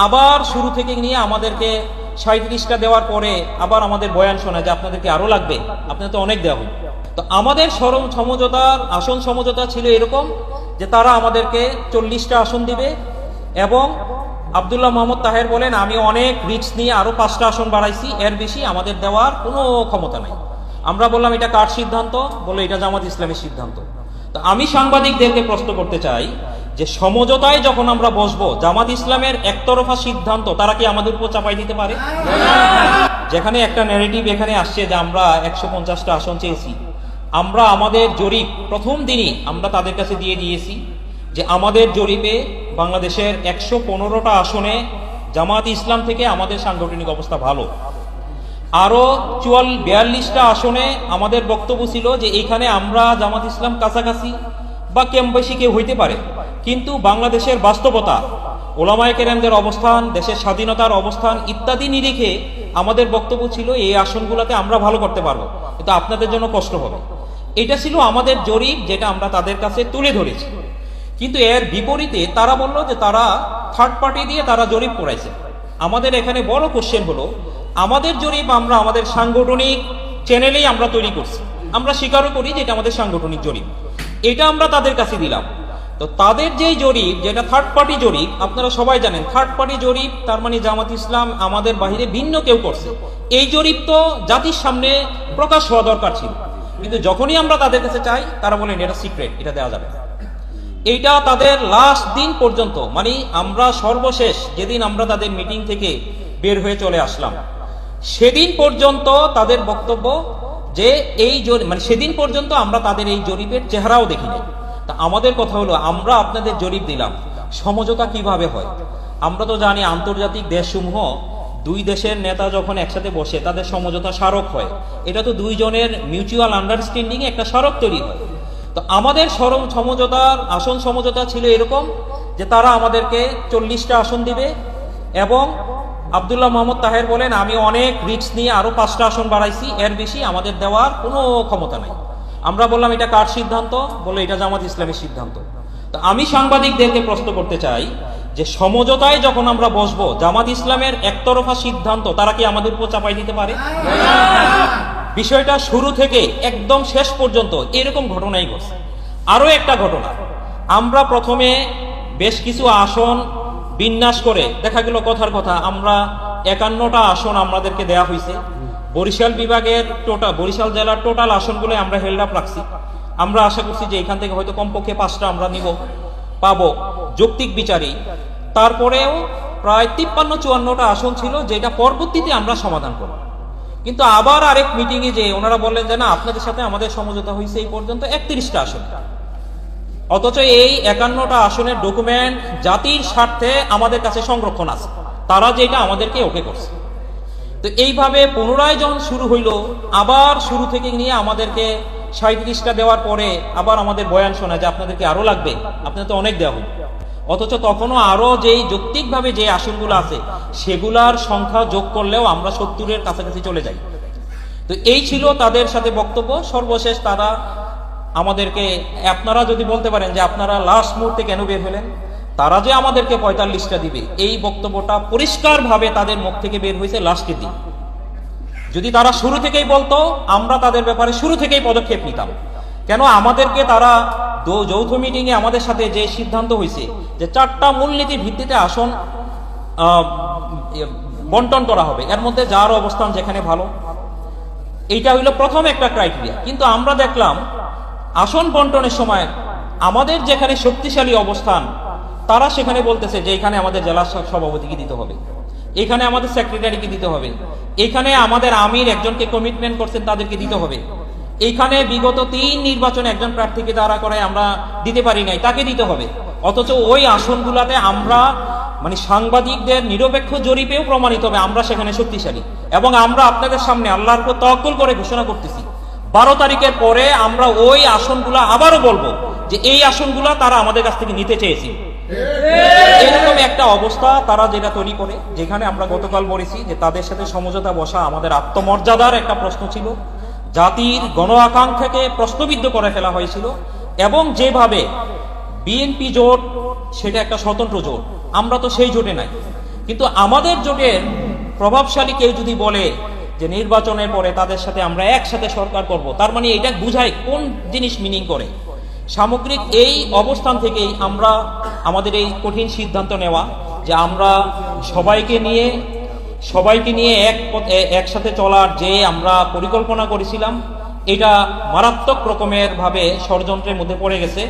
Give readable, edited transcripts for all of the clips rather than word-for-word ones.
আবার শুরু থেকে নিয়ে আমাদেরকে 37টা দেওয়ার পরে আবার আমাদের বয়ান শোনা যে আপনাদেরকে আরো লাগবে, আপনাদের তো অনেক দেওয়া হবে। তো আমাদের সমঝোতার আসন সমঝোতা ছিল এরকম যে তারা আমাদেরকে 40টা আসন দিবে এবং আব্দুল্লাহ মোহাম্মদ তাহের বলেন আমি অনেক রিস্ক নিয়ে আরো 5টা আসন বাড়াইছি, এর বেশি আমাদের দেওয়ার কোনো ক্ষমতা নাই। আমরা বললাম এটা কার সিদ্ধান্ত? বলে এটা জামাত ইসলামের সিদ্ধান্ত। তো আমি সাংবাদিকদেরকে প্রশ্ন করতে চাই যে সমঝোতায় যখন আমরা বসবো, জামাত ইসলামের একতরফা সিদ্ধান্ত তারা কি আমাদের উপর চাপাই দিতে পারে? যেখানে একটা ন্যারেটিভ এখানে আসছে যে আমরা 150টা আসন চেয়েছি, আমরা আমাদের জরিপ প্রথম দিনই আমরা তাদের কাছে দিয়ে দিয়েছি যে আমাদের জরিপে বাংলাদেশের 115টা আসনে জামাত ইসলাম থেকে আমাদের সাংগঠনিক অবস্থা ভালো। আরো 42টা আসনে আমাদের বক্তব্য ছিল যে এইখানে আমরা জামাত ইসলাম কাছাকাছি বা কম বেশি কেউ হইতে পারে, কিন্তু বাংলাদেশের বাস্তবতা, ওলামায়ে কেরামদের অবস্থান, দেশের স্বাধীনতার অবস্থান ইত্যাদি নিরিখে আমাদের বক্তব্য ছিল এই আসনগুলোতে আমরা ভালো করতে পারবো, কিন্তু আপনাদের জন্য কষ্ট হবে। এটা ছিল আমাদের জরিপ, যেটা আমরা তাদের কাছে তুলে ধরেছি। কিন্তু এর বিপরীতে তারা বলল যে তারা থার্ড পার্টি দিয়ে তারা জরিপ করাইছে। আমাদের এখানে বড় কোশ্চেন হলো, আমাদের জরিপ আমরা আমাদের সাংগঠনিক চ্যানেলেই আমরা তৈরি করছি, আমরা স্বীকারও করি যে এটা আমাদের সাংগঠনিক জরিপ, এটা আমরা তাদের কাছে দিলাম। তো তাদের যেই জরিপ, যেটা থার্ড পার্টি জরিপ, আপনারা সবাই জানেন থার্ড পার্টি জরিপ তার মানে জামাত ইসলাম আমাদের বাহিরে ভিন্ন কেউ করছে। এই জরিপ তো জাতির সামনে প্রকাশ হওয়া দরকার ছিল, কিন্তু যখনই আমরা তাদের কাছে চাই তারা বলেন এটা সিক্রেট, এটা দেওয়া যাবে না। এইটা তাদের লাস্ট দিন পর্যন্ত, মানে আমরা সর্বশেষ যেদিন আমরা তাদের মিটিং থেকে বের হয়ে চলে আসলাম সেদিন পর্যন্ত তাদের বক্তব্য যে এই মানে সেদিন পর্যন্ত আমরা তাদের এই জরিপের চেহারাও দেখিনি। তা আমাদের কথা হলো, আমরা আপনাদের জরিপ দিলাম, সমঝোতা কিভাবে হয়? আমরা তো জানি আন্তর্জাতিক দেশসমূহ দুই দেশের নেতা যখন একসাথে বসে তাদের সমঝোতা স্মারক হয়, এটা তো দুইজনের মিউচুয়াল আন্ডারস্ট্যান্ডিং একটা স্মারক তৈরি হয়। তো আমাদের সমঝোতার আসন সমঝোতা ছিল এরকম যে তারা আমাদেরকে 40টা আসন দিবে এবং আব্দুল্লাহ মোহাম্মদ তাহের বলেন আমি অনেক রিস্ক নিয়ে আরো 5টা আসন বাড়াইছি, এর বেশি আমাদের দেওয়ার কোনো ক্ষমতা নাই। আমরা বললাম এটা কার সিদ্ধান্ত? বলে এটা জামাত ইসলামের সিদ্ধান্ত। তো আমি সাংবাদিকদেরকে প্রশ্ন করতে চাই যে সমঝোতায় যখন আমরা বসবো, জামাত ইসলামের একতরফা সিদ্ধান্ত তারা কি আমাদের উপর চাপাই দিতে পারে? বিষয়টা শুরু থেকে একদম শেষ পর্যন্ত এরকম ঘটনাই ঘটছে। আরো একটা ঘটনা, আমরা প্রথমে বেশ কিছু আসন বিন্যাস করে দেখা গেল, কথার কথা আমরা 51টা আসন আমাদেরকে দেয়া হয়েছে। বরিশাল বিভাগের বরিশাল জেলার টোটাল আসনগুলো আমরা হেল্ড আপ রাখছি। আমরা আশা করছি যে এখান থেকে হয়তো কমপক্ষে 5টা আমরা পাবো যৌক্তিক বিচারেই। তারপরেও প্রায় 53-54টা আসন ছিল যেটা পরবর্তীতে আমরা সমাধান করব। কিন্তু আবার আরেক মিটিংয়ে যে ওনারা বললেন যে না, আপনাদের সাথে আমাদের সমঝোতা হয়েছে এই পর্যন্ত 31টা আসন, অথচ এই 51টা আসনের ডকুমেন্ট জাতির স্বার্থে আমাদের কাছে সংরক্ষণ আছে, তারা যেটা আমাদেরকে ওকে করছে। তো এইভাবে পুনরায় যখন শুরু হইল, আবার শুরু থেকে নিয়ে আমাদেরকে 37টা দেওয়ার পরে আবার আমাদের বয়ান শোনা যে আপনাদেরকে আরো লাগবে, আপনাদের তো অনেক দেওয়া হবে। অথচ তখনও আরো যেই যৌক্তিকভাবে যে আসনগুলো আছে সেগুলার সংখ্যা যোগ করলেও আমরা 70-এর কাছাকাছি চলে যাই। তো এই ছিল তাদের সাথে বক্তব্য। সর্বশেষ তারা আমাদেরকে, আপনারা যদি বলতে পারেন যে আপনারা লাস্ট মুহূর্তে কেন বের হলেন, তারা যে আমাদেরকে 45টা দিবে এই বক্তব্যটা পরিষ্কারভাবে তাদের মুখ থেকে বের হয়েছে লাস্টের দিন। যদি তারা শুরু থেকেই বলতো, আমরা তাদের ব্যাপারে শুরু থেকেই পদক্ষেপ নিতাম। কেন আমাদেরকে তারা যৌথ মিটিংয়ে আমাদের সাথে যে সিদ্ধান্ত হয়েছে যে 4টা মূলনীতির ভিত্তিতে আসন বন্টন করা হবে, এর মধ্যে যার অবস্থান যেখানে ভালো, এইটা হইল প্রথম একটা ক্রাইটেরিয়া। কিন্তু আমরা দেখলাম আসন বন্টনের সময় আমাদের যেখানে শক্তিশালী অবস্থান তারা সেখানে বলতেছে যে এখানে আমাদের জেলা সভাপতিকে দিতে হবে, এখানে আমাদের সেক্রেটারিকে দিতে হবে, এখানে আমাদের আমির একজনকে কমিটমেন্ট করছেন তাদেরকে দিতে হবে, এইখানে বিগত 3 নির্বাচনে একজন প্রার্থীকে দাঁড়া করায় আমরা দিতে পারি নাই, তাকে দিতে হবে। অথচ ওই আসনগুলাতে আমরা, মানে সাংবাদিকদের নিরপেক্ষ জরিপেও প্রমাণিত হবে আমরা সেখানে শক্তিশালী। এবং আমরা আপনাদের সামনে আল্লাহর উপর তাওয়াক্কুল করে ঘোষণা করতেছি 12 তারিখের পরে আমরা ওই আসনগুলা আবারও বলবো যে এই আসনগুলা তারা আমাদের কাছ থেকে নিতে চেয়েছিল। এরকম একটা অবস্থা তারা যেটা তৈরি করে, যেখানে আমরা গতকাল বলেছি যে তাদের সাথে সমঝোতা বসা আমাদের আত্মমর্যাদার একটা প্রশ্ন ছিল, জাতির গণ আকাঙ্ক্ষাকে প্রশ্নবিদ্ধ করে ফেলা হয়েছিল। এবং যেভাবে বিএনপি জোট সেটা একটা স্বতন্ত্র জোট, আমরা তো সেই জোটে নাই, কিন্তু আমাদের জোটের প্রভাবশালী কেউ যদি বলে যে নির্বাচনের পরে তাদের সাথে আমরা একসাথে সরকার করব, তার মানে এটা বুঝায় কোন জিনিস মিনিং করে। সামগ্রিক এই অবস্থান থেকেই আমরা আমাদের এই কঠিন সিদ্ধান্ত নেওয়া যে আমরা সবাইকে নিয়ে একসাথে চলার যে আমরা পরিকল্পনা করেছিলাম, এটা মারাত্মক রকমের ভাবে ষড়যন্ত্রের মধ্যে পড়ে গেছে,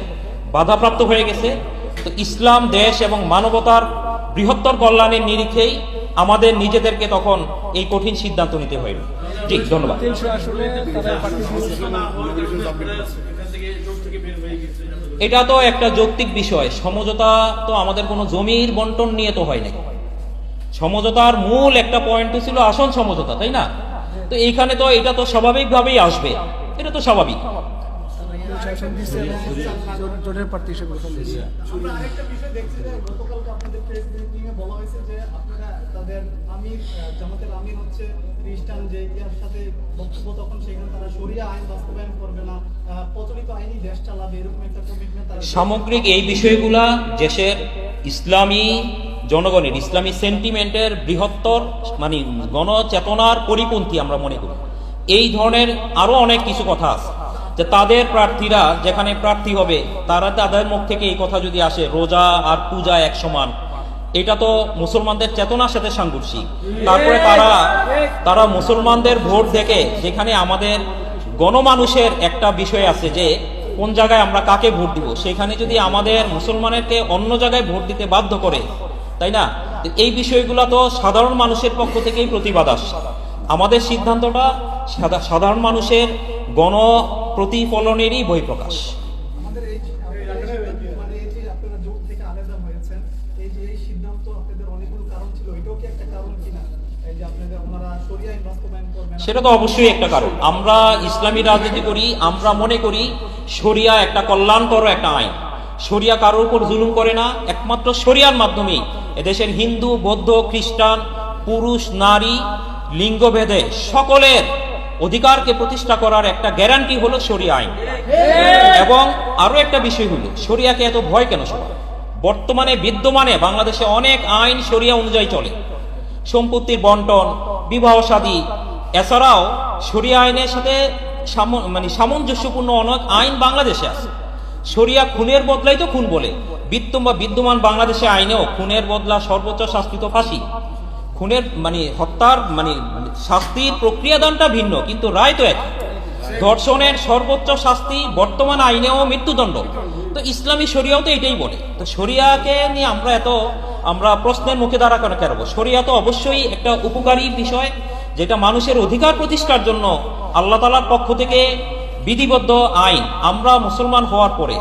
বাধাপ্রাপ্ত হয়ে গেছে। তো ইসলাম, দেশ এবং মানবতার বৃহত্তর কল্যাণের নিরিখেই আমাদের নিজেদেরকে তখন এই কঠিন সিদ্ধান্ত নিতে হইল। ঠিক, ধন্যবাদ। এটা তো একটা যৌক্তিক বিষয়। সমঝোতা তো আমাদের কোনো জমির বন্টন নিয়ে তো হয় নাই। সমঝোতার মূল একটা পয়েন্ট ছিল আসন সমঝোতা, তাই না? তো এইখানে তো এটা তো স্বাভাবিকভাবেই আসবে, এটা তো স্বাভাবিক। আমরা আরেকটা বিষয় দেখছি যে গতকালকে আপনাদের প্রেস ব্রিফিংয়ে বলা হয়েছে যে আপনারা তাদের আমির, জামাতের আমির হচ্ছে খ্রিস্টান, যে ইয়ার সাথে বক্তব্য তখন সেখানে তারা শরিয়া আইন বাস্তবায়ন করবে না, প্রচলিত আইনই দেশ চালাবে, এরকম একটা কমিটমেন্ট। সামগ্রিক এই বিষয়গুলা দেশের ইসলামী জনগণের ইসলামী সেন্টিমেন্টের বৃহত্তর মানে গণচেতনার পরিপন্থী আমরা মনে করি। এই ধরনের আরো অনেক কিছু কথা আছে যে তাদের প্রার্থীরা যেখানে প্রার্থী হবে তারা তাদের মুখ থেকে এই কথা যদি আসে রোজা আর পূজা এক সমান, এটা তো মুসলমানদের চেতনার সাথে সাংঘর্ষিক। তারপরে তারা মুসলমানদের ভোট দেখে, যেখানে আমাদের গণমানুষের একটা বিষয় আছে যে কোন জায়গায় আমরা কাকে ভোট দিব, সেখানে যদি আমাদের মুসলমানকে অন্য জায়গায় ভোট দিতে বাধ্য করে, তাই না? এই বিষয়গুলো তো সাধারণ মানুষের পক্ষ থেকেই প্রতিবাদ আসে। আমাদের সিদ্ধান্তটা সাধারণ মানুষের গণ প্রতিফলনেরই বহিঃপ্রকাশ। আমাদের এই মানে এই যে আপনারা জোট থেকে আলাদা হয়েছেন, এই যে এই সিদ্ধান্ত আপনাদের অনেকগুলো কারণ ছিল, এটাও কি একটা কারণ কিনা? এই যে আপনাদের ওনারা শরিয়া আইন বাস্তবায়ন করবেন, সেটা তো অবশ্যই একটা কারণ। আমরা ইসলামী রাজনীতি করি, আমরা মনে করি শরিয়া একটা কল্যাণকর একটা আইন। শরিয়া কারোর উপর জুলুম করে না, একমাত্র শরিয়ার মাধ্যমেই এদেশের হিন্দু, বৌদ্ধ, খ্রিস্টান, পুরুষ, নারী, লিঙ্গভেদে সকলের অধিকারকে প্রতিষ্ঠা করার একটা গ্যারান্টি হলো শরিয়া আইন। এবং আরো একটা বিষয় হলো শরিয়াকে এত ভয় কেন সবাই? বর্তমানে বিদ্যমানে বাংলাদেশে অনেক আইন শরিয়া অনুযায়ী চলে। সম্পত্তির বন্টন, বিবাহ শাদী, এছাড়াও শরিয়া আইনের সাথে সামঞ্জস্যপূর্ণ অনেক আইন বাংলাদেশে আছে। শরিয়া খুনের বদলাই তো খুন বলে, বিদ্যমান বাংলাদেশে আইনেও খুনের বদলা সর্বোচ্চ শাস্তি তো ফাঁসি। খুনের হত্যার শাস্তির প্রক্রিয়াদানটা ভিন্ন, কিন্তু রায় তো এক। ধর্ষণের সর্বোচ্চ শাস্তি বর্তমান আইনেও মৃত্যুদণ্ড। তো ইসলামী শরিয়াও তো এটাই বলে। তো শরিয়াকে নিয়ে আমরা প্রশ্নের মুখে দাঁড়া কেন? শরিয়া তো অবশ্যই একটা উপকারী বিষয়, যেটা মানুষের অধিকার প্রতিষ্ঠার জন্য আল্লাহ তাআলার পক্ষ থেকে বিধিবদ্ধ আইন। আমরা মুসলমান হওয়ার পরে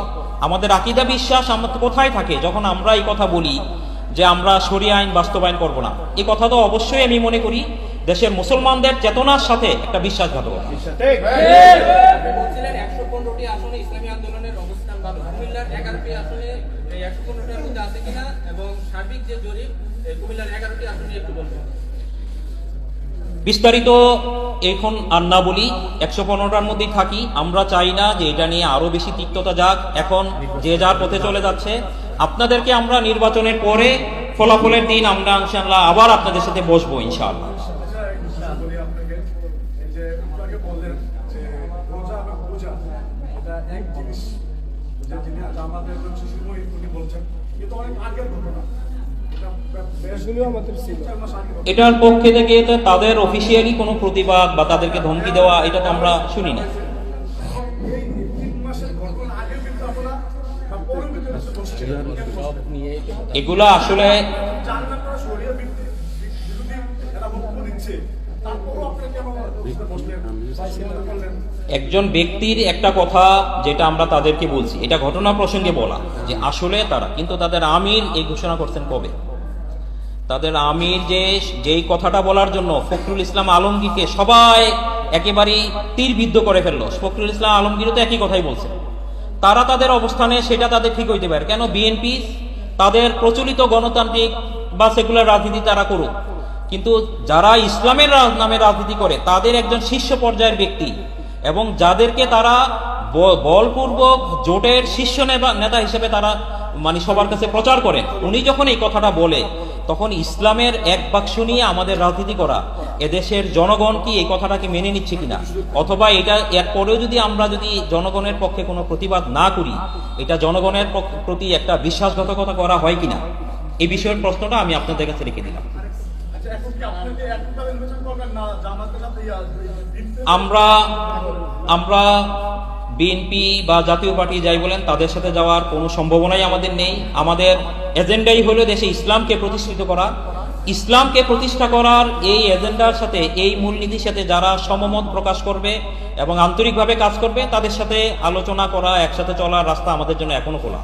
আমাদের আকীদা বিশ্বাস আমাদের কোথায় থাকে যখন আমরা এই কথা বলি যে আমরা শরিয়া আইন বাস্তবায়ন করব না? এই কথা তো অবশ্যই আমি মনে করি দেশের মুসলমানদের চেতনার সাথে একটা বিশ্বাসঘাতকতা। বলছিলেন 115টি আসনে ইসলামী আন্দোলনের অবস্থান ভালো, কুমিল্লার 11টি আসনে এই 115টার মধ্যে আছে কিনা, এবং সার্বিক যে জরিপ কুমিল্লার 11টি আসনে একটু বলবেন। বিস্তারিত এখন আর না বলি, 115টার মধ্যেই থাকি। আমরা চাই না যে এটা নিয়ে আরো বেশি তিক্ততা যাক। এখন যে যার পথে চলে যাচ্ছে। আপনাদেরকে আমরা নির্বাচনের পরে ফলাফলের দিন আমরা ইনশাআল্লাহ আবার আপনাদের সাথে বসবো ইনশাআল্লাহ। এটার পক্ষে থেকে তাদের অফিসিয়ালি কোনো প্রতিবাদ বা তাদেরকে ধমকি দেওয়া এটা তো আমরা শুনি না। এগুলা আসলে একজন ব্যক্তির একটা কথা যেটা আমরা তাদেরকে বলছি, এটা ঘটনা প্রসঙ্গে বলা যে আসলে তারা, কিন্তু তাদের আমির এই ঘোষণা করছেন কবে? তাদের আমির যেই কথাটা বলার জন্য ফখরুল ইসলাম আলমগীরকে সবাই একেবারেই তীরবিদ্ধ করে ফেললো, ফখরুল ইসলাম আলমগীরও তো একই কথাই বলছে। তারা তাদের অবস্থানে সেটা তাদের ঠিক হইতে পারে কেন? বিএনপি তাদের প্রচলিত গণতান্ত্রিক বা সেকুলার রাজনীতি তারা করুক, কিন্তু যারা ইসলামের নামে রাজনীতি করে তাদের একজন শীর্ষ পর্যায়ের ব্যক্তি এবং যাদেরকে তারা বলপূর্বক জোটের শীর্ষ নেতা হিসেবে তারা সবার কাছে প্রচার করেন, উনি যখন এই কথাটা বলে তখন ইসলামের এক বাক্স নিয়ে আমাদের রাজনীতি করা এদেশের জনগণ কি এই কথাটাকে মেনে নিচ্ছে কিনা, অথবা এটা এরপরেও যদি আমরা জনগণের পক্ষে কোনো প্রতিবাদ না করি, এটা জনগণের প্রতি একটা বিশ্বাসঘাতকতা করা হয় কিনা, এই বিষয়ের প্রশ্নটা আমি আপনাদের কাছে রেখে দিলাম। আমরা বিএনপি বা জাতীয় পার্টি যাই বলেন তাদের সাথে যাওয়ার কোনো সম্ভাবনাই আমাদের নেই। আমাদের এজেন্ডাই হলো দেশে ইসলামকে প্রতিষ্ঠিত করা। ইসলামকে প্রতিষ্ঠা করার এই এজেন্ডার সাথে, এই মূলনীতির সাথে যারা সমমত প্রকাশ করবে এবং আন্তরিকভাবে কাজ করবে তাদের সাথে আলোচনা করা, একসাথে চলার রাস্তা আমাদের জন্য এখনো খোলা।